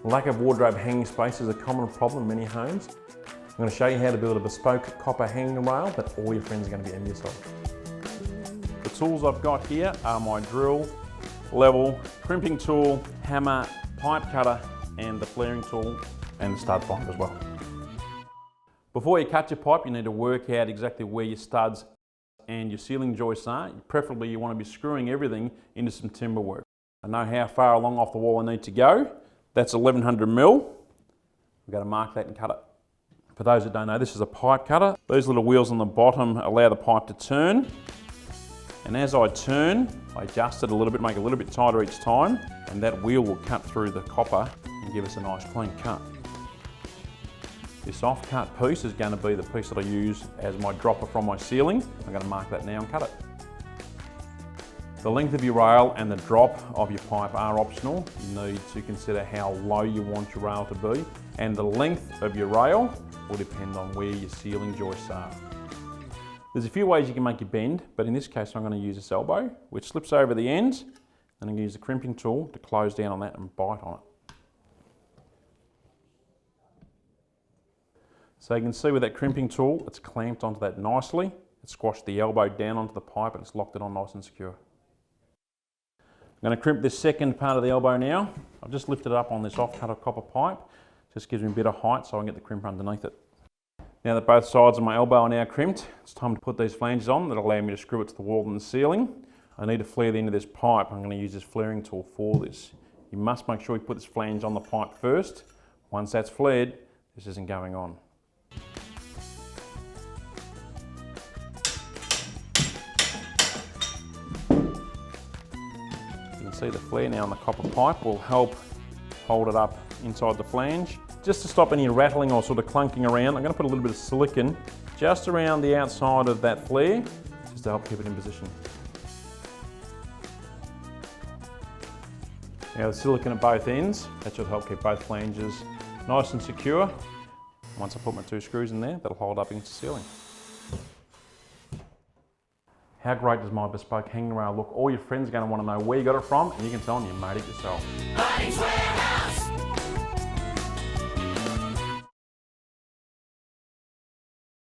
Lack of wardrobe hanging space is a common problem in many homes. I'm going to show you how to build a bespoke copper hanging rail that all your friends are going to be envious of. The tools I've got here are my drill, level, crimping tool, hammer, pipe cutter, and the flaring tool, and the stud finder as well. Before you cut your pipe, you need to work out exactly where your studs and your ceiling joists are. Preferably you want to be screwing everything into some timber work. I know how far along off the wall I need to go. That's 1100 mil. We've got to mark that and cut it. For those that don't know, this is a pipe cutter. These little wheels on the bottom allow the pipe to turn. And as I turn, I adjust it a little bit, make it a little bit tighter each time, and that wheel will cut through the copper and give us a nice clean cut. This off-cut piece is going to be the piece that I use as my dropper from my ceiling. I'm going to mark that now and cut it. The length of your rail and the drop of your pipe are optional. You need to consider how low you want your rail to be, and the length of your rail will depend on where your ceiling joists are. There's a few ways you can make your bend, but in this case I'm going to use this elbow, which slips over the end, and I'm going to use the crimping tool to close down on that and bite on it. So you can see with that crimping tool, it's clamped onto that nicely. It's squashed the elbow down onto the pipe and it's locked it on nice and secure. I'm going to crimp this second part of the elbow now. I've just lifted it up on this off-cut of copper pipe. Just gives me a bit of height so I can get the crimper underneath it. Now that both sides of my elbow are now crimped, it's time to put these flanges on that allow me to screw it to the wall and the ceiling. I need to flare the end of this pipe. I'm going to use this flaring tool for this. You must make sure you put this flange on the pipe first. Once that's flared, this isn't going on. See the flare now on the copper pipe will help hold it up inside the flange. Just to stop any rattling or sort of clunking around, I'm going to put a little bit of silicone just around the outside of that flare, just to help keep it in position. Now the silicone at both ends, that should help keep both flanges nice and secure. Once I put my two screws in there, that'll hold up against the ceiling. How great does my bespoke hanging rail look? All your friends are going to want to know where you got it from, and you can tell them you made it yourself.